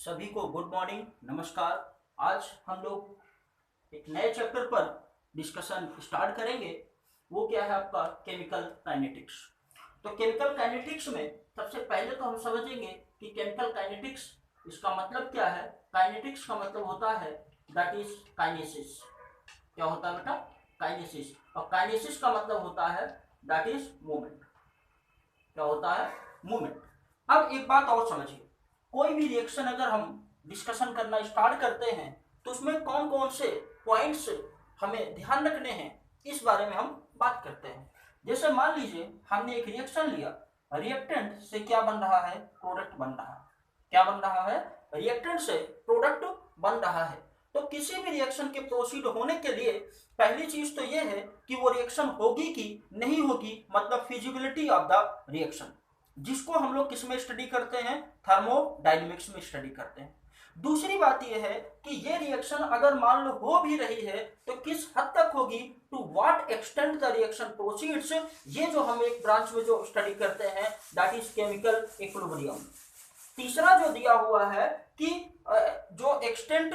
सभी को good morning, नमस्कार। आज हम लोग एक नए चैप्टर पर डिस्कशन स्टार्ट करेंगे। वो क्या है आपका केमिकल काइनेटिक्स। तो केमिकल काइनेटिक्स में सबसे पहले तो हम समझेंगे कि केमिकल काइनेटिक्स इसका मतलब क्या है। काइनेटिक्स का मतलब होता है दैट इज काइनेसिस। क्या होता है बेटा? काइनेसिस। और काइनेसिस का मतलब होता है दैट इज मूवमेंट। क्या होता है? मूवमेंट। अब एक बात और समझिए, कोई भी रिएक्शन अगर हम डिस्कशन करना स्टार्ट करते हैं तो उसमें कौन कौन से पॉइंट्स हमें ध्यान रखने हैं, इस बारे में हम बात करते हैं। जैसे मान लीजिए हमने एक रिएक्शन लिया, रिएक्टेंट से क्या बन रहा है? प्रोडक्ट बन रहा है। क्या बन रहा है? रिएक्टेंट से प्रोडक्ट बन रहा है। तो किसी भी रिएक्शन के प्रोसीड होने के लिए पहली चीज तो यह है कि वो रिएक्शन होगी कि नहीं होगी, मतलब फिजिबिलिटी ऑफ द रिएक्शन, जिसको हम लोग किस में स्टडी करते हैं? थर्मोडायनेमिक्स में स्टडी करते हैं। दूसरी बात यह है कि ये रिएक्शन अगर मान लो हो भी रही है तो किस हद तक होगी, to what extent the reaction proceeds. ये जो हम एक ब्रांच में जो स्टडी करते हैं दैट इज केमिकल इक्विलिब्रियम। तीसरा जो दिया हुआ है कि जो एक्सटेंट,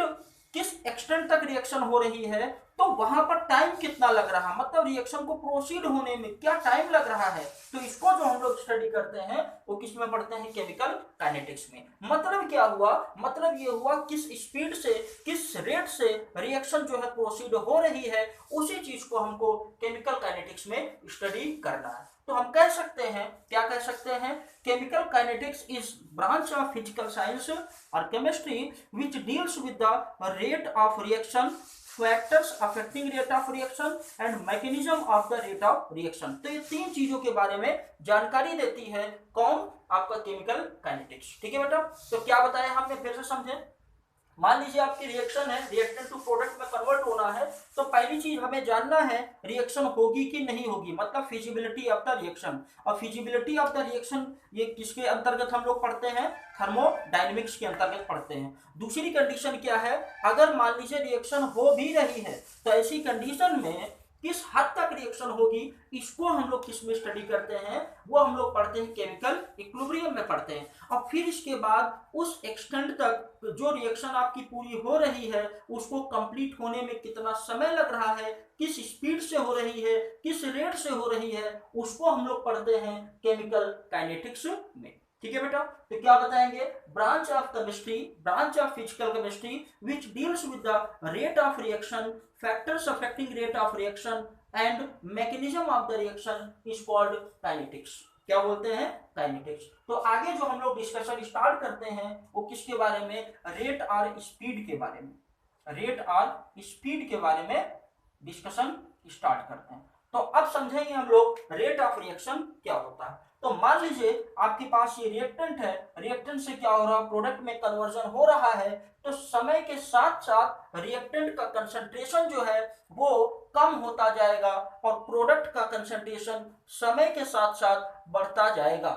किस एक्सटेंट तक रिएक्शन हो रही है, तो वहां पर टाइम कितना लग रहा, मतलब रिएक्शन को प्रोसीड होने में क्या टाइम लग रहा है। तो इसको जो हम लोग स्टडी करते हैं वो किस में पढ़ते हैं? केमिकल काइनेटिक्स में। मतलब क्या हुआ? मतलब ये हुआ किस स्पीड से, किस रेट से रिएक्शन जो है प्रोसीड हो रही है, उसी चीज को हमको केमिकल काइनेटिक्स में स्टडी करना है। तो हम कह सकते हैं, क्या कह सकते हैं? Chemical kinetics is branch of physical science और chemistry which deals with the rate of reaction, factors affecting rate of reaction and mechanism of the rate of reaction. तो ये तीन चीजों के बारे में जानकारी देती है कौन? आपका केमिकल काइनेटिक्स। ठीक है बेटा? तो क्या बताया हमने, फिर से समझे। मान लीजिए आपकी रिएक्शन है, रिएक्टेंट टू प्रोडक्ट में कन्वर्ट होना है, तो पहली चीज हमें जानना है रिएक्शन होगी कि नहीं होगी, मतलब फिजिबिलिटी ऑफ द रिएक्शन। और फिजिबिलिटी ऑफ द रिएक्शन ये किसके अंतर्गत हम लोग पढ़ते हैं? थर्मोडायनेमिक्स के अंतर्गत पढ़ते हैं। दूसरी कंडीशन क्या है? अगर मान लीजिए रिएक्शन हो भी रही है तो ऐसी कंडीशन में किस हद तक रिएक्शन होगी, इसको हम लोग किस में स्टडी करते हैं? वो हम लोग पढ़ते हैं केमिकल इक्विलिब्रियम में पढ़ते हैं। और फिर इसके बाद उस एक्सटेंट तक जो रिएक्शन आपकी पूरी हो रही है उसको कंप्लीट होने में कितना समय लग रहा है, किस स्पीड से हो रही है, किस रेट से हो रही है, उसको हम लोग पढ़ते हैं केमिकल काइनेटिक्स में। ठीक है बेटा? तो क्या बताएंगे? Branch of chemistry, branch of physical chemistry which deals with the rate of reaction, factors affecting rate of reaction and mechanism of the reaction is called kinetics. क्या बोलते हैं? काइनेटिक्स। तो आगे जो हम लोग डिस्कशन स्टार्ट करते हैं वो किसके बारे में? रेट और स्पीड के बारे में। रेट और स्पीड के बारे में डिस्कशन स्टार्ट करते हैं। तो अब समझेंगे हम लोग रेट ऑफ रिएक्शन क्या होता है। तो मान लीजिए आपके पास ये रिएक्टेंट है, रिएक्टेंट से क्या हो रहा है? प्रोडक्ट में कन्वर्जन हो रहा है। तो समय के साथ साथ रिएक्टेंट का कंसंट्रेशन जो है वो कम होता जाएगा और प्रोडक्ट का कंसंट्रेशन समय के साथ साथ बढ़ता जाएगा।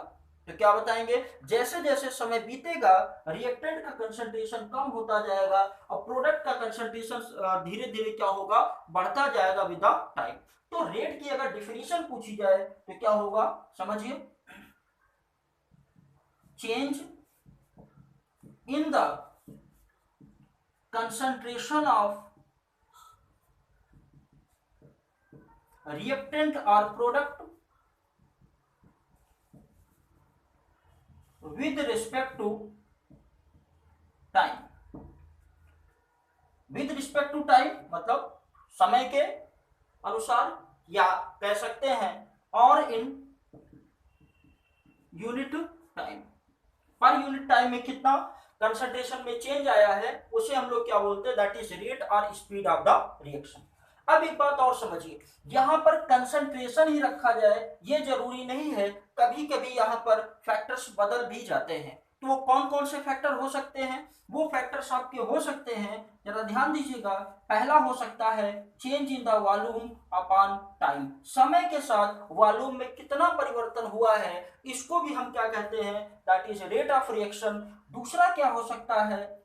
तो क्या बताएंगे? जैसे जैसे समय बीतेगा रिएक्टेंट का कंसंट्रेशन कम होता जाएगा और प्रोडक्ट का कंसंट्रेशन धीरे धीरे क्या होगा? बढ़ता जाएगा विद द टाइम। तो रेट की अगर डिफिनीशन पूछी जाए तो क्या होगा? समझिए, change in the concentration of reactant or product with respect to time। with respect to time मतलब समय के अनुसार, या कह सकते हैं और in unit time. Per unit time में कितना कंसंट्रेशन में चेंज आया है उसे हम लोग क्या बोलते हैं? दैट इज रेट और स्पीड ऑफ द रिएक्शन। अब एक बात और समझिए, यहां पर कंसंट्रेशन ही रखा जाए ये जरूरी नहीं है, कभी कभी यहां पर फैक्टर्स बदल भी जाते हैं। तो वो कौन कौन से फैक्टर हो सकते हैं? वो फैक्टर्स आपके हो सकते हैं, जरा ध्यान दीजिएगा। पहला हो सकता है change in the volume upon time, समय के साथ वॉल्यूम में कितना परिवर्तन हुआ है, इसको भी हम क्या कहते हैं? That is rate of reaction. दूसरा क्या हो सकता है?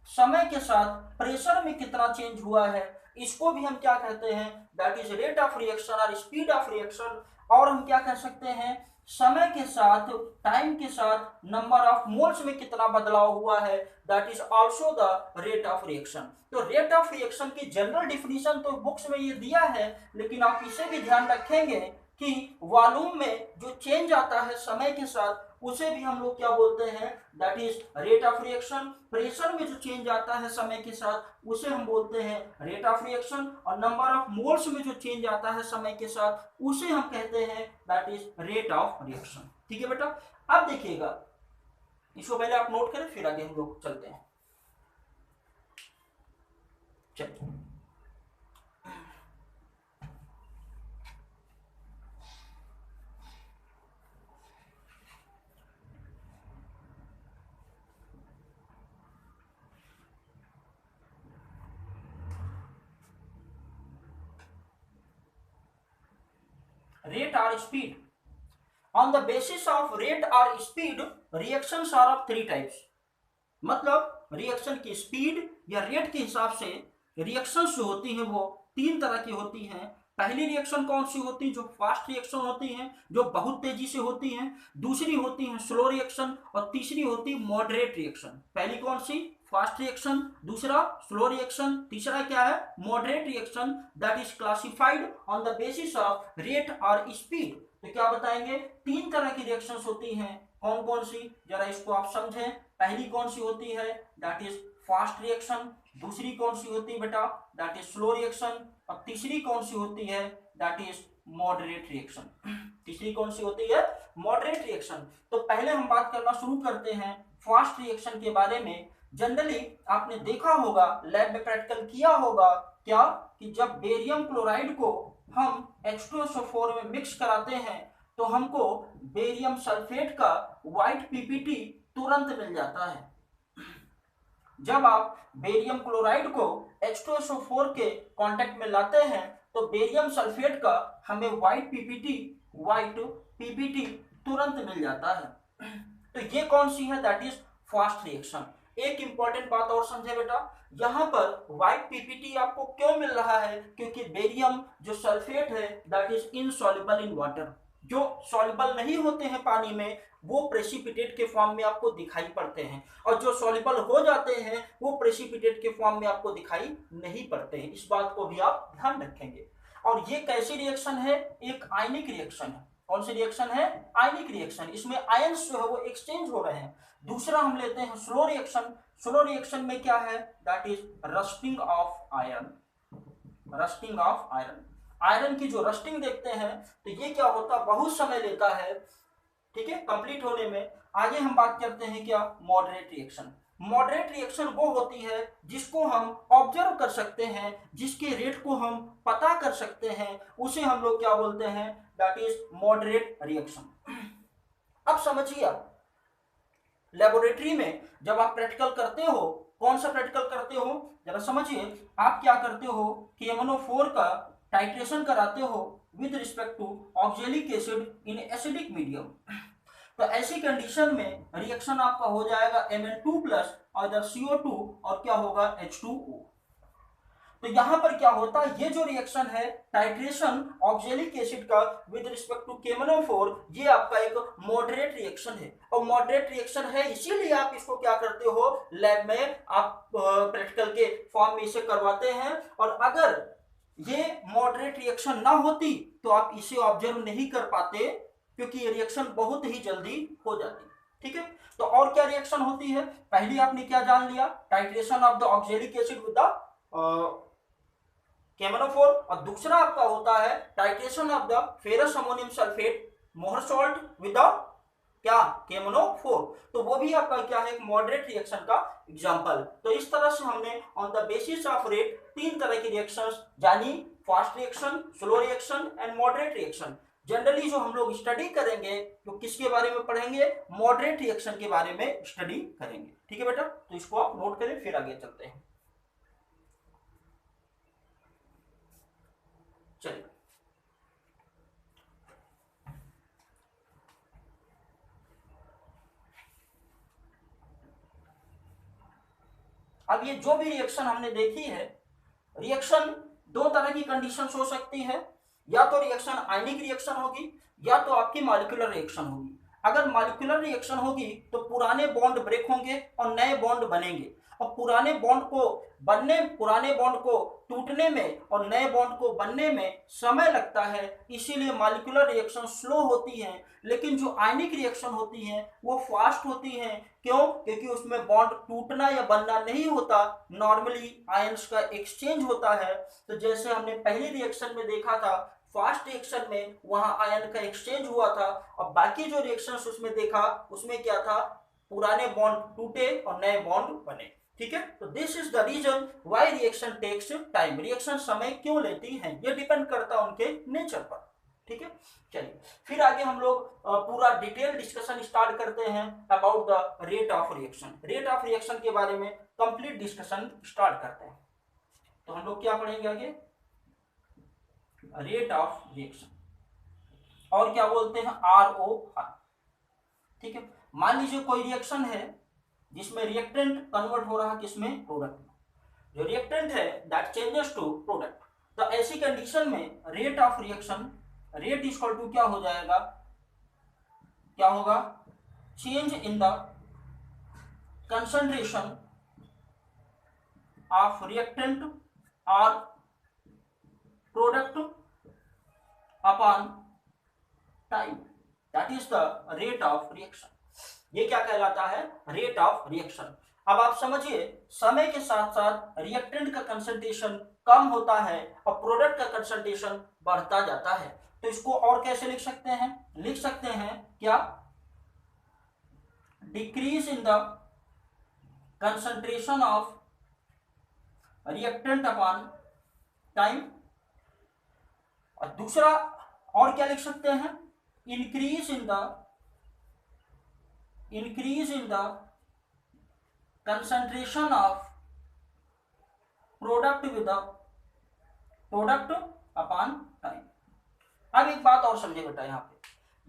समय के साथ प्रेशर में कितना चेंज हुआ है, इसको भी हम क्या कहते हैं? That is rate of reaction और स्पीड ऑफ रिएक्शन। और हम क्या कह सकते हैं? समय के साथ, टाइम के साथ नंबर ऑफ मोल्स में कितना बदलाव हुआ है, that is also the rate of reaction. तो रेट ऑफ रिएक्शन की जनरल डिफिनीशन तो बुक्स में ये दिया है, लेकिन आप इसे भी ध्यान रखेंगे कि वॉल्यूम में जो चेंज आता है समय के साथ उसे भी हम लोग क्या बोलते हैं, that is rate of reaction. Pressure में जो चेंज आता है समय के साथ उसे हम बोलते हैं रेट ऑफ रिएक्शन, और नंबर ऑफ मोल्स में जो चेंज आता है समय के साथ उसे हम कहते हैं that is rate of reaction. ठीक है बेटा, अब देखिएगा, इसको पहले आप नोट करें फिर आगे हम लोग चलते हैं। चलिए, rate or speed. On the basis of rate or speed, reactions are of three types. मतलब रिएक्शन की स्पीड या रेट के हिसाब से रिएक्शंस जो होती हैं वो तीन तरह की होती हैं। पहली रिएक्शन कौन सी होती है, जो फास्ट रिएक्शन होती हैं, जो बहुत तेजी से होती हैं। दूसरी होती है स्लो रिएक्शन, और तीसरी होती है मॉडरेट रिएक्शन। पहली कौन सी, फास्ट रिएक्शन, दूसरा स्लो रिएक्शन, तीसरा क्या है, moderate reaction, that is classified on the basis of rate और स्पीड। तो क्या बताएंगे, तीन तरह की रिएक्शंस होती हैं। कौन कौन सी, जरा इसको आप समझें। पहली कौन सी होती है, दैट इज फास्ट रिएक्शन। दूसरी कौन सी होती है बेटा, दैट इज स्लो रिएक्शन। और तीसरी कौन सी होती है, दैट इज मॉडरेट रिएक्शन। तीसरी कौन सी होती है, मॉडरेट रिएक्शन। तो पहले हम बात करना शुरू करते हैं फास्ट रिएक्शन के बारे में। जनरली आपने देखा होगा, लैब में प्रैक्टिकल किया होगा क्या, कि जब बेरियम क्लोराइड को हम H2SO4 में मिक्स कराते हैं तो हमको बेरियम सल्फेट का व्हाइट पीपीटी तुरंत मिल जाता है। जब आप बेरियम क्लोराइड को H2SO4 के कांटेक्ट में लाते हैं तो बेरियम सल्फेट का हमें व्हाइट पीपीटी तुरंत मिल जाता है। तो ये कौन सी है, दैट इज फास्ट रिएक्शन। एक इंपॉर्टेंट बात और समझे बेटा, यहां पर व्हाइट पीपीटी आपको क्यों मिल रहा है, क्योंकि बेरियम जो सल्फेट है that is insoluble in water. जो सॉल्युबल नहीं होते हैं पानी में वो प्रेसिपिटेट के फॉर्म में आपको दिखाई पड़ते हैं, और जो सॉल्युबल हो जाते हैं वो प्रेसिपिटेट के फॉर्म में आपको दिखाई नहीं पड़ते हैं। इस बात को भी आप ध्यान रखेंगे। और ये कैसी रिएक्शन है, एक आयनिक रिएक्शन है। कौन सी रिएक्शन है, आयनिक रिएक्शन। इसमें आयंस जो है वो एक्सचेंज हो रहे हैं। दूसरा हम लेते हैं स्लो रिएक्शन। स्लो रिएक्शन में क्या है, that is rusting of iron. Rusting of iron, iron की जो रस्टिंग देखते हैं तो ये क्या होता है, बहुत समय लेता है, ठीक है, कंप्लीट होने में। आगे हम बात करते हैं क्या, मॉडरेट रिएक्शन। मॉडरेट रिएक्शन वो होती है जिसको हम ऑब्जर्व कर सकते हैं, जिसके रेट को हम पता कर सकते हैं, उसे हम लोग क्या बोलते हैं, दैट इज मॉडरेट रिएक्शन। अब समझिए, लेबोरेटरी में जब आप प्रैक्टिकल करते हो, कौन सा प्रैक्टिकल करते हो, जरा समझिए। आप क्या करते हो, KMnO4 का टाइट्रेशन कराते हो with respect to oxalic acid in acidic medium. तो ऐसी कंडीशन में रिएक्शन आपका हो जाएगा Mn2+ और इधर CO2 और क्या होगा H2O। तो यहां पर क्या होता है, ये जो रिएक्शन है टाइट्रेशन ऑक्जेलिक एसिड का विद रिस्पेक्ट टू KMnO4, ये आपका एक मॉडरेट रिएक्शन है। और मॉडरेट रिएक्शन है इसीलिए आप इसको क्या करते हो, लैब में आप प्रैक्टिकल के फॉर्म में इसे करवाते हैं। और अगर ये मॉडरेट रिएक्शन ना होती तो आप इसे ऑब्जर्व नहीं कर पाते, क्योंकि ये रिएक्शन बहुत ही जल्दी हो जाती। ठीक है, तो और क्या रिएक्शन होती है, पहली आपने क्या जान लिया, titration of the oxalic acid with the KMnO4, और दूसरा आपका होता है titration of the ferrous ammonium sulphate मोहर सॉल्ट विद द क्या, KMnO4। तो वो भी आपका क्या है, एक मॉडरेट रिएक्शन का एग्जांपल। तो इस तरह से हमने on the basis of rate तीन तरह की रिएक्शंस जानी, fast reaction, slow reaction and moderate reaction. Generally जो हम लोग स्टडी करेंगे तो किसके बारे में पढ़ेंगे, मॉडरेट रिएक्शन के बारे में स्टडी करेंगे। ठीक है बेटा, तो इसको आप नोट करें फिर आगे चलते हैं। चलिए, अब ये जो भी रिएक्शन हमने देखी है, रिएक्शन दो तरह की कंडीशंस हो सकती है। या तो रिएक्शन आयनिक रिएक्शन होगी या तो आपकी मॉलिक्यूलर रिएक्शन होगी। अगर मॉलिक्यूलर रिएक्शन होगी तो पुराने बॉन्ड ब्रेक होंगे और नए बॉन्ड बनेंगे, और पुराने बॉन्ड को टूटने में और नए बॉन्ड को बनने में समय लगता है, इसीलिए मॉलिक्यूलर रिएक्शन स्लो होती है। लेकिन जो आयनिक रिएक्शन होती है वो फास्ट होती है। क्यों? क्योंकि उसमें बॉन्ड टूटना या बनना नहीं होता, नॉर्मली आयंस का एक्सचेंज होता है। तो जैसे हमने पहली रिएक्शन में देखा था, फास्ट रिएक्शन में वहां आयन का एक्सचेंज हुआ था, और बाकी जो रिएक्शंस उसमें देखा उसमें क्या था, पुराने बॉन्ड टूटे और नए बॉन्ड बने। ठीक है, तो this is the reason why reaction takes time. Reaction समय क्यों लेती है, ये डिपेंड करता है उनके नेचर पर। ठीक है, चलिए फिर आगे हम लोग पूरा डिटेल डिस्कशन स्टार्ट करते हैं about the rate of reaction. Rate of reaction के बारे में कंप्लीट डिस्कशन स्टार्ट करते हैं। तो हम लोग क्या पढ़ेंगे आगे, रेट ऑफ रिएक्शन, और क्या बोलते हैं, ROR। ठीक है, मान लीजिए कोई रिएक्शन है जिसमें रिएक्टेंट कन्वर्ट हो रहा है किसमें, प्रोडक्ट में। जो रिएक्टेंट है दैट चेंजेस टू प्रोडक्ट। तो ऐसी कंडीशन में rate of reaction, rate equal to क्या हो जाएगा, क्या होगा, change in the concentration of reactant और product upon time, that is the rate of reaction. ये क्या कहलाता है, रेट ऑफ रिएक्शन। अब आप समझिए, समय के साथ साथ रिएक्टेंट का कंसंट्रेशन कम होता है और प्रोडक्ट का कंसंट्रेशन बढ़ता जाता है। तो इसको और कैसे लिख सकते हैं, लिख सकते हैं क्या, decrease in the concentration of reactant upon time. और दूसरा और क्या लिख सकते हैं, increase in the concentration of product with product upon time. अब एक बात और समझे बेटा,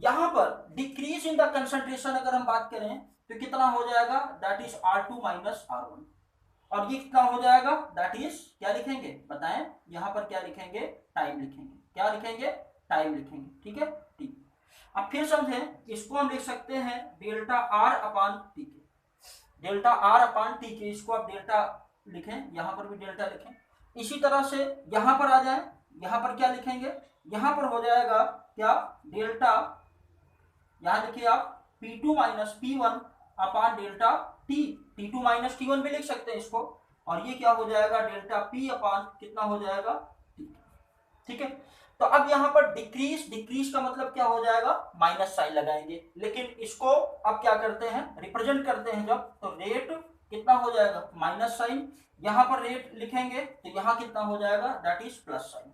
यहां पर डिक्रीज इन द कंसंट्रेशन अगर हम बात करें तो कितना हो जाएगा, that is R2 minus R1। और ये कितना हो जाएगा, दैट इज क्या लिखेंगे बताएं, यहां पर क्या लिखेंगे, टाइम लिखेंगे। क्या लिखेंगे, टाइम लिखेंगे। ठीक है, ठीक। अब फिर समझें, इसको हम लिख सकते हैं डेल्टा R अपान टी के, डेल्टा R अपान टी के, इसको आप डेल्टा लिखें, यहां पर भी डेल्टा लिखें। इसी तरह से यहां पर आ जाए, यहां पर क्या लिखेंगे, यहां पर हो जाएगा क्या, डेल्टा, यहां देखिए आप P2 माइनस P1 अपान delta T, T2 minus T1 भी लिख सकते हैं इसको, और ये क्या हो जाएगा, डेल्टा P अपान कितना हो जाएगा, T। ठीक है, तो अब यहां पर डिक्रीज का मतलब क्या हो जाएगा, माइनस साइन लगाएंगे। लेकिन इसको अब क्या करते हैं, रिप्रेजेंट करते हैं जब, तो रेट कितना हो जाएगा, माइनस साइन, यहां पर रेट लिखेंगे तो यहां कितना हो जाएगा, दैट इज प्लस साइन।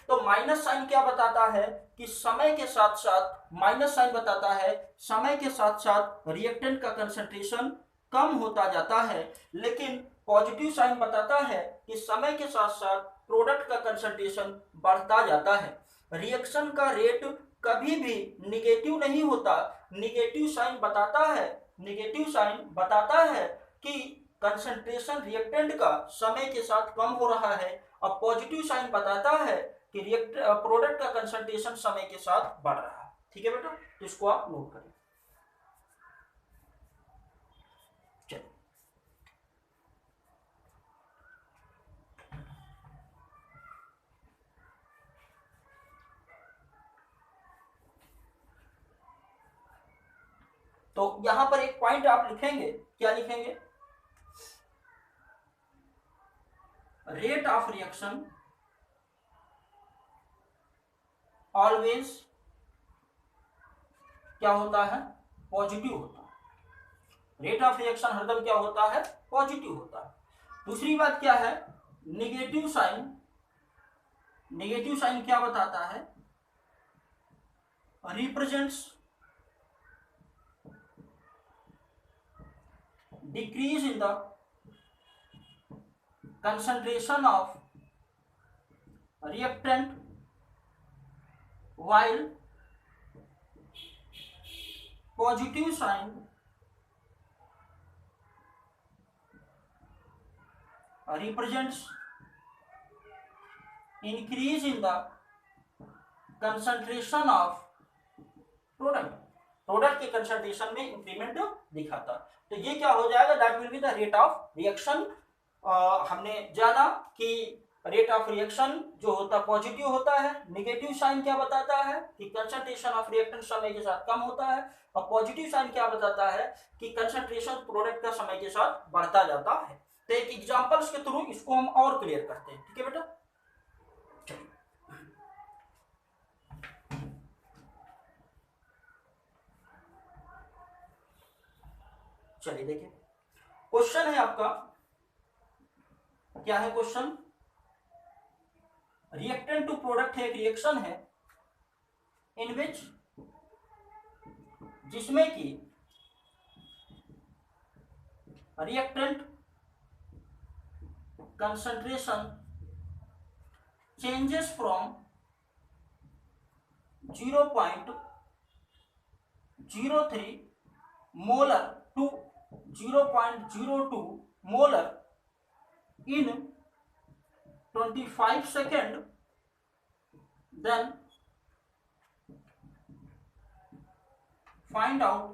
तो माइनस साइन क्या बताता है कि समय के साथ साथ, माइनस साइन बताता है समय के साथ साथ रिएक्टेंट का कंसंट्रेशन कम होता जाता है, लेकिन पॉजिटिव साइन बताता है कि समय के साथ साथ प्रोडक्ट का कंसंट्रेशन बढ़ता जाता है। रिएक्शन का रेट कभी भी निगेटिव नहीं होता। निगेटिव साइन बताता है कि कंसंट्रेशन रिएक्टेंट का समय के साथ कम हो रहा है, और पॉजिटिव साइन बताता है कि प्रोडक्ट का कंसंट्रेशन समय के साथ बढ़ रहा है। ठीक है बेटा, तो इसको आप नोट करें। चलिए, तो यहां पर एक पॉइंट आप लिखेंगे, क्या लिखेंगे, रेट ऑफ रिएक्शन ऑलवेज क्या होता है, पॉजिटिव होता है। रेट ऑफ रिएक्शन हरदम क्या होता है, पॉजिटिव होता है। दूसरी बात क्या है, निगेटिव साइन क्या बताता है, represents decrease in the concentration of reactant, while positive sign represents increase in the concentration of product, product के कंसंट्रेशन में इंक्रीमेंट दिखाता। तो ये क्या हो जाएगा, that will be the rate of reaction. हमने जाना कि रेट ऑफ रिएक्शन जो होता पॉजिटिव होता है, नेगेटिव साइन क्या बताता है कि कंसंट्रेशन ऑफ रिएक्टेंट समय के साथ कम होता है, और पॉजिटिव साइन क्या बताता है कि कंसंट्रेशन प्रोडक्ट का समय के साथ बढ़ता जाता है। तो एक एग्जांपल्स के थ्रू इसको हम और क्लियर करते हैं, ठीक है बेटा। चलिए देखिए, क्वेश्चन है आपका, क्या है क्वेश्चन, रिएक्टेंट टू प्रोडक्ट है, एक रिएक्शन है इन विच, जिसमें कि reactant concentration changes from 0.03 molar to 0.02 molar in 25 सेकेंड, then find out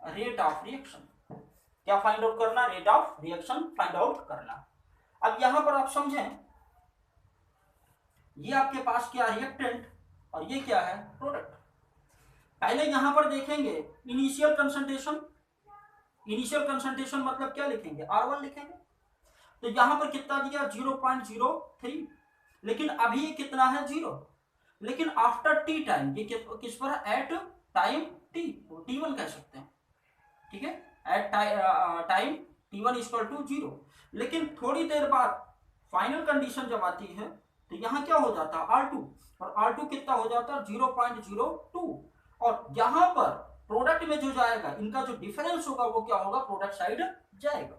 rate of reaction. क्या फाइंड आउट करना, rate of reaction find out करना। अब यहां पर आप समझें, ये आपके पास क्या रिएक्टेंट और ये क्या है प्रोडक्ट। पहले यहां पर देखेंगे इनिशियल कंसंट्रेशन, इनिशियल कंसंट्रेशन मतलब क्या लिखेंगे, R1 लिखेंगे। तो यहां पर कितना दिया 0.03, लेकिन अभी ये कितना है 0, लेकिन आफ्टर टी टाइम ये किस पर है, एट टाइम टी, T1 कह सकते हैं, ठीक है, at time T1 equal to 0। लेकिन थोड़ी देर बाद फाइनल कंडीशन जब आती है तो यहाँ क्या हो जाता है R2, और R2 कितना हो जाता है 0.02, और यहाँ पर प्रोडक्ट में जो जाएगा इनका जो डिफरेंस होगा वो क्या होगा, प्रोडक्ट साइड जाएगा,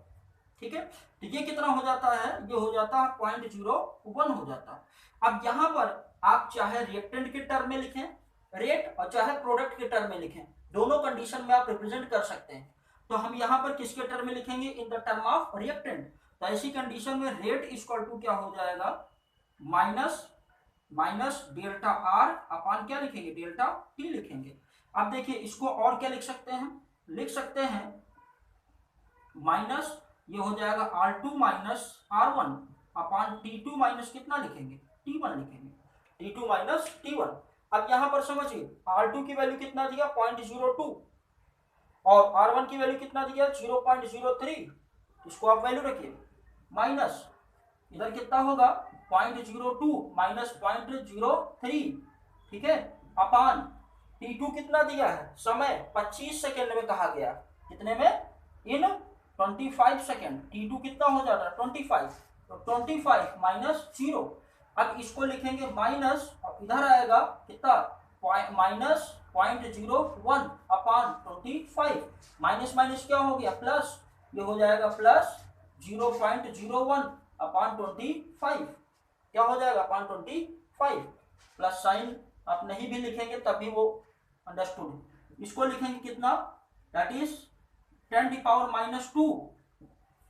ठीक है। तो ये कितना हो जाता है, ये हो जाता है 0.01 हो जाता है। अब यहाँ पर आप चाहे रिएक्टेंट के टर्म में लिखें रेट, और चाहे प्रोडक्ट के टर्म में लिखें, दोनों कंडीशन में आप रिप्रेजेंट कर सकते हैं। तो हम यहाँ पर किसके टर्म में लिखेंगे, in the term of reactant. तो ऐसी कंडीशन में रेट इक्वल टू क्या हो जाएगा, माइनस डेल्टा आर अपॉन क्या लिखेंगे, डेल्टा टी लिखेंगे। अब देखिए इसको और क्या लिख सकते हैं, लिख सकते हैं माइनस, ये हो जाएगा R2 minus R1 upon T2 minus कितना लिखेंगे, T1 लिखेंगे, T2 माइनस T1। अब यहां पर समझिए R2 की वैल्यू कितना दिया 0.02, और R1 की वैल्यू कितना दिया 0.03, इसको आप वैल्यू रखिए, माइनस इधर कितना होगा 0.02 माइनस 0.03, ठीक है, अपान T2 कितना दिया है, समय 25 सेकेंड में कहा गया, कितने में, इन 25 सेकेंड। T2 कितना हो जाता है 25, तो 25 माइनस 0। अब इसको लिखेंगे माइनस, इधर आएगा कितना माइनस 0.01 अपान 25, माइनस माइनस क्या हो गया प्लस, ये हो जाएगा प्लस 0.01 अपान 25, क्या हो जाएगा अपान 25, प्लस साइन आप नहीं भी लिखेंगे तब भी वो अंडरस्टूड। इसको लिखेंगे कितना, दैट इज 10⁻⁻2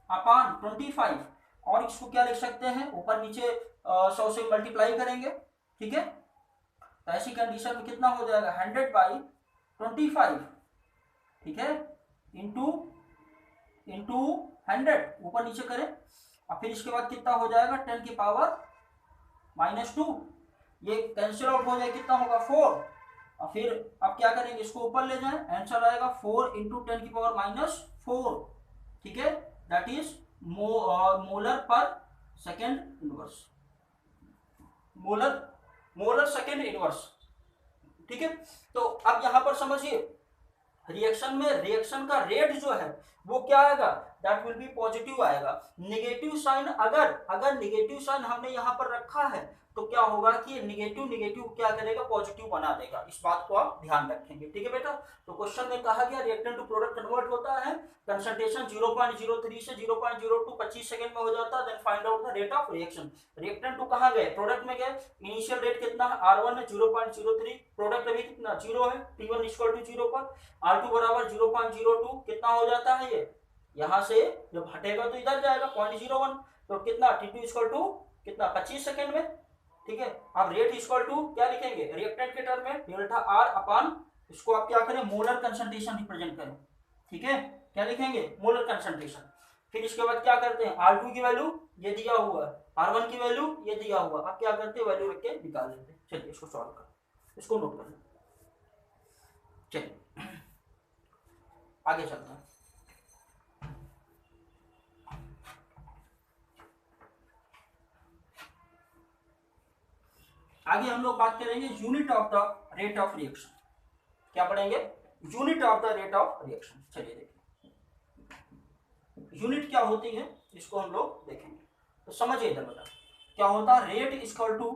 अपान 25, और इसको क्या लिख सकते हैं, ऊपर नीचे 100 से मल्टीप्लाई करेंगे, ठीक है। तो ऐसी कंडीशन में कितना हो जाएगा 100/25, ठीक है, इंटू 100, ऊपर नीचे करें, और फिर इसके बाद कितना हो जाएगा 10⁻⁻2, ये कैंसिल आउट हो जाए, कितना होगा 4, और फिर अब क्या करेंगे इसको ऊपर ले जाएं, आंसर आएगा 4 × 10⁻⁻4, ठीक है, दैट इज मोलर पर second inverse, molar second inverse, ठीक है। तो अब यहां पर समझिए रिएक्शन में रिएक्शन का रेट जो है वो क्या आएगा, दैट विल बी पॉजिटिव आएगा। नेगेटिव साइन अगर नेगेटिव साइन हमने यहाँ पर रखा है तो क्या होगा कि नेगेटिव क्या करेगा, पॉजिटिव बना देगा। इस बात को आप ध्यान रखेंगे, ठीक है बेटा। तो क्वेश्चन में कहा गया रिएक्टेंट टू प्रोडक्ट कन्वर्ट होता है, कंसंट्रेशन 0.03 से 0.02 25 सेकंड में हो जाता है, then find out the rate of reaction. Reactant to कहाँ गए, प्रोडक्ट में गए, इनिशियल रेट कितना है R1 है 0.03, प्रोडक्ट अभी कितना 0 है, T1 इक्वल टू 0 पर, R2 बराबर 0.02, कितना हो जाता है ये, यहाँ से जब हटेगा तो इधर जाएगा 0.01, तो कितना T2 इक्वल टू कितना 25 सेकंड में, ठीक है। अब रेट इक्वल टू क्या लिखेंगे रिएक्टेंट के टर्म में डेल्टा आर अपॉन, इसको आप क्या करें मोलर कंसंट्रेशन रिप्रेजेंट करें, ठीक है। क्या लिखेंगे मोलर कंसंट्रेशन। फिर इसके बाद क्या करते हैं R2 की वैल्यू ये दिया हुआ है, R1 की वैल्यू ये दिया हुआ, आप क्या करते हैं वैल्यू रख के निकाल लेते हैं। चलिए इसको सॉल्व कर, इसको नोट कर लें। चलिए आगे चलते हैं। आगे हम लोग बात करेंगे unit of the rate of reaction. क्या पढ़ेंगे unit of the rate of reaction. चलिए देखिए यूनिट क्या होती है इसको हम लोग देखेंगे। तो समझिए इधर बेटा क्या होता है rate equal to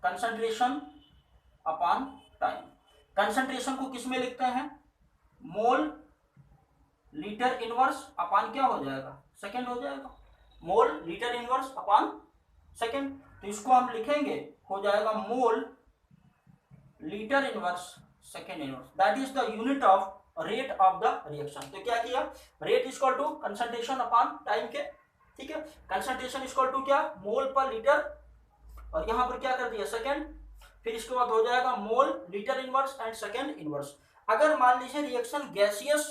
concentration upon time. Concentration को किस में लिखते हैं मोल लीटर इनवर्स अपॉन क्या हो जाएगा सेकेंड हो जाएगा, mole litre inverse upon second. तो इसको हम लिखेंगे हो जाएगा mole litre inverse second inverse, that is the unit of rate of the reaction. तो क्या किया rate equal to concentration upon time के, ठीक है। कंसंट्रेशन इक्वल टू क्या मोल पर लीटर, और यहां पर क्या कर दिया सेकेंड। फिर इसके बाद हो जाएगा mole litre inverse and second inverse. अगर मान लीजिए रिएक्शन गैसियस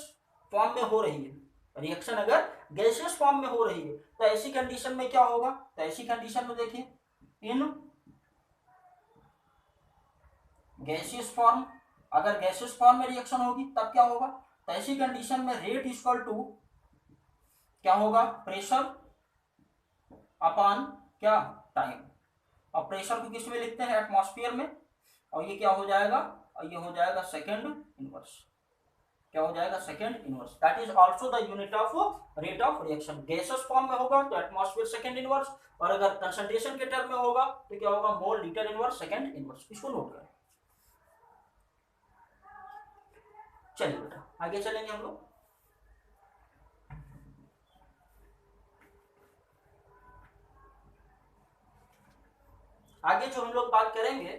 फॉर्म में हो रही है, रिएक्शन अगर गैसियस फॉर्म में हो रही है तो ऐसी कंडीशन में क्या होगा, तो ऐसी कंडीशन में देखिए इन गैसियस फॉर्म, अगर गैसियस फॉर्म में रिएक्शन होगी तब क्या होगा, तो ऐसी कंडीशन में रेट इक्वल टू क्या होगा प्रेशर अपॉन क्या टाइम। और प्रेशर को किस में लिखते हैं एटमॉस्फेयर में, और ये क्या हो जाएगा और ये हो जाएगा सेकेंड इनवर्स। क्या हो जाएगा second inverse, that is also the unit of rate of reaction. Gases form में होगा तो एटमॉस्फेयर सेकेंड इनवर्स, और अगर कंसंट्रेशन के टर्म में होगा तो क्या होगा मोल लीटर इनवर्स सेकेंड इनवर्स। इसको नोट करें। चलिए बेटा आगे चलेंगे हम लोग। आगे जो हम लोग बात करेंगे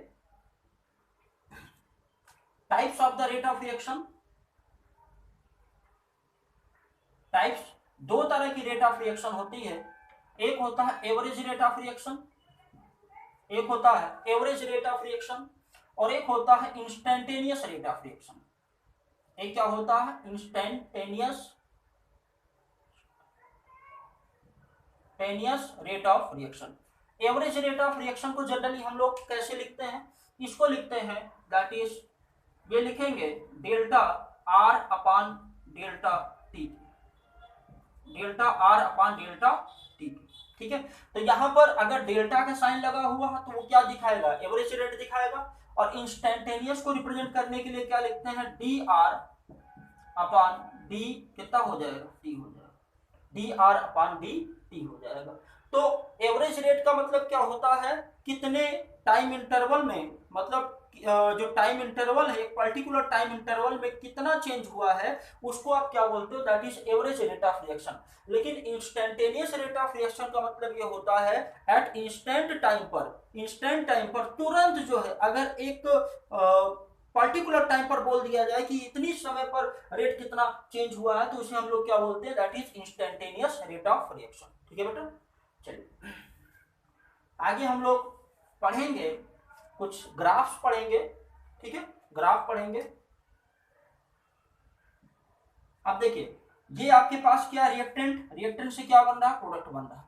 types of the rate of reaction. Types दो तरह की रेट ऑफ रिएक्शन होती है, एक होता है एवरेज रेट ऑफ रिएक्शन, एक होता है एवरेज रेट ऑफ रिएक्शन, और एक होता है इंस्टेंटेनियस रेट ऑफ रिएक्शन। एक क्या होता है instantaneous rate of reaction. Average rate of reaction को जनरली हम लोग कैसे लिखते हैं, इसको लिखते हैं दैट इज ये लिखेंगे delta R upon delta T, delta R upon delta T, ठीक है। तो यहां पर अगर डेल्टा का साइन लगा हुआ है तो वो क्या दिखाएगा एवरेज रेट दिखाएगा, और इंस्टेंटेनियस को रिप्रेजेंट करने के लिए क्या लिखते हैं डी आर अपॉन डी कितना हो जाएगा टी हो जाएगा, D R upon D T हो जाएगा। तो एवरेज रेट का मतलब क्या होता है कितने टाइम इंटरवल में, मतलब जो टाइम इंटरवल है एक पर्टिकुलर टाइम इंटरवल में कितना चेंज हुआ है उसको आप क्या बोलते हो that is average rate of reaction. लेकिन इंस्टेंटेनियस रेट ऑफ रिएक्शन का मतलब ये होता है एट इंस्टेंट टाइम पर, इंस्टेंट टाइम पर तुरंत जो है अगर एक पर्टिकुलर टाइम पर बोल दिया जाए कि इतनी समय पर रेट कितना चेंज हुआ है तो उसे हम लोग क्या बोलते हैं that is instantaneous rate of reaction, ठीक है बेटा। चलिए आगे हम लोग पढ़ेंगे कुछ ग्राफ्स पढ़ेंगे, ठीक है ग्राफ पढ़ेंगे। अब देखिए ये आपके पास क्या रिएक्टेंट, रिएक्टेंट से क्या बन रहा है प्रोडक्ट बन रहा है।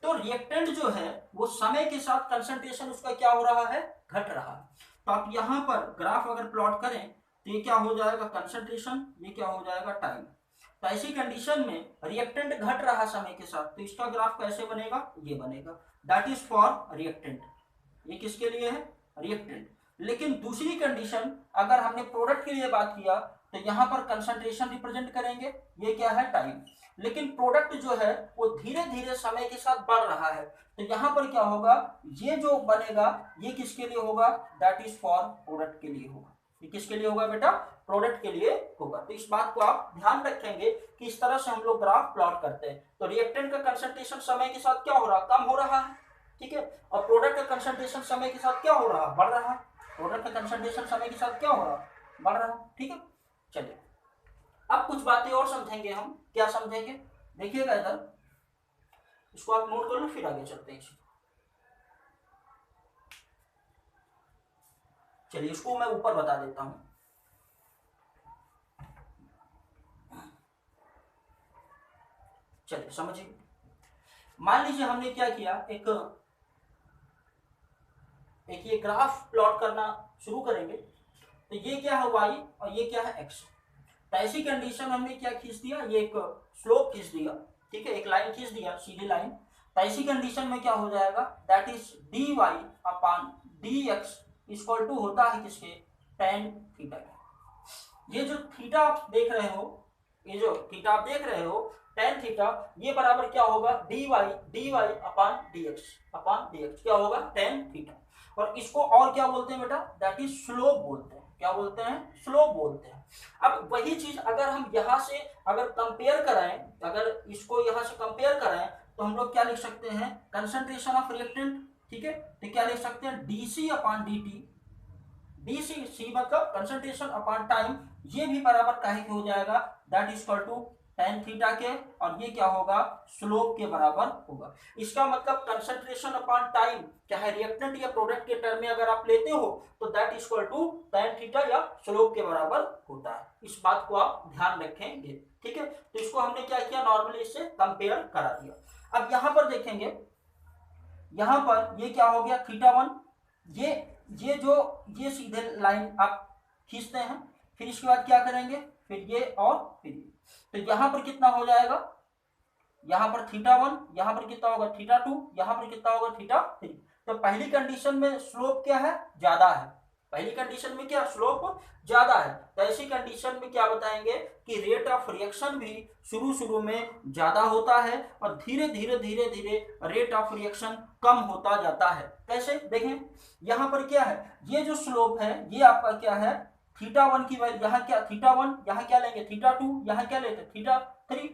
तो रिएक्टेंट जो है वो समय के साथ कंसंट्रेशन उसका क्या हो रहा है घट रहा है। तो आप यहां पर ग्राफ अगर प्लॉट करें तो ये क्या हो जाएगा कंसंट्रेशन, ये क्या हो जाएगा टाइम। तो ऐसी कंडीशन में रिएक्टेंट घट रहा समय के साथ तो इसका ग्राफ कैसे बनेगा ये बनेगा, दैट इज फॉर रिएक्टेंट। ये किसके लिए है रिएक्टेंट। लेकिन दूसरी कंडीशन अगर हमने प्रोडक्ट के लिए बात किया तो यहां पर कंसंट्रेशन रिप्रेजेंट करेंगे, ये क्या है टाइम। लेकिन प्रोडक्ट जो है वो धीरे धीरे समय के साथ बढ़ रहा है तो यहां पर क्या होगा ये जो बनेगा ये किसके लिए होगा दैट इज फॉर प्रोडक्ट के लिए होगा। ये किसके लिए होगा बेटा प्रोडक्ट के लिए होगा। तो इस बात को आप ध्यान रखेंगे कि इस तरह से हम लोग ग्राफ प्लॉट करते हैं। तो रिएक्टेंट का कंसंट्रेशन समय के साथ क्या हो रहा कम हो रहा है, ठीक है, और प्रोडक्ट का कंसंट्रेशन समय के साथ क्या हो रहा बढ़ रहा है, प्रोडक्ट का कंसंट्रेशन समय के साथ क्या हो रहा बढ़ रहा है, ठीक है। चलिए अब कुछ बातें और समझेंगे हम, क्या समझेंगे देखिएगा इधर, इसको आप नोट कर लो फिर आगे चलते हैं। चलिए इसको मैं ऊपर बता देता हूं। चलिए समझिए, मान लीजिए हमने क्या किया, एक ये ग्राफ प्लॉट करना शुरू करेंगे। तो ये क्या है y और ये क्या है x। तो ऐसी कंडीशन हमने क्या खींच दिया, ये एक स्लोप खींच दिया, ठीक है, एक लाइन खींच दिया, सीधी लाइन। तो ऐसी कंडीशन में क्या हो जाएगा, that is dy upon dx equal to होता है किसके, tan थीटा का। ये जो थीटा आप देख रहे हो, ये जो थीटा आप देख रहे हो tan थीटा, ये बराबर क्या होगा, dy अपॉन dx क्या होगा, tan थीटा। और इसको और क्या बोलते हैं बेटा, दैट इज स्लोप बोलते हैं। क्या बोलते हैं, स्लोप बोलते हैं। अब वही चीज अगर हम यहां से अगर कंपेयर कराएं, अगर इसको यहां से कंपेयर कराएं, तो हम लोग क्या लिख सकते हैं, कंसंट्रेशन ऑफ रिएक्टेंट, ठीक है। तो क्या लिख सकते हैं, डीसी अपॉन डीटी, डीसी सी मतलब कंसंट्रेशन अपॉन टाइम, ये भी बराबर काहे के हो जाएगा, that is equal to tan theta के, और ये क्या होगा, स्लोप के बराबर होगा। इसका मतलब कंसंट्रेशन अपॉन टाइम क्या है, रिएक्टेंट या प्रोडक्ट के टर्म में अगर आप लेते हो तो that is equal to tan theta या स्लोप के बराबर होता है। इस बात को आप ध्यान रखेंगे, ठीक है। तो इसको हमने क्या किया, नॉर्मली इससे कंपेयर करा दिया। अब यहां पर देखेंगे, यहां पर ये क्या हो गया, थीटा वन, ये जो ये सीधे लाइन आप खींचते हैं, फिर इसके बाद क्या करेंगे, फिर ये और फिर ये। तो यहां पर कितना हो जाएगा, यहां पर थीटा वन, यहां पर कितना होगा थीटा टू, यहां पर कितना होगा थीटा थ्री। तो पहली कंडीशन में स्लोप क्या है, ज्यादा है, पहली कंडीशन में क्या, स्लोप ज्यादा है। तो ऐसी कंडीशन में क्या बताएंगे कि रेट ऑफ रिएक्शन भी शुरू में ज्यादा होता है और धीरे धीरे रेट ऑफ रिएक्शन कम होता जाता है। कैसे, देखें यहां पर क्या है, ये जो स्लोप है ये आपका क्या है, थीटा वन की वैल्यू, यहाँ क्या थीटा वन, यहाँ क्या लेंगे थीटा टू, यहाँ क्या लेते थीटा थ्री।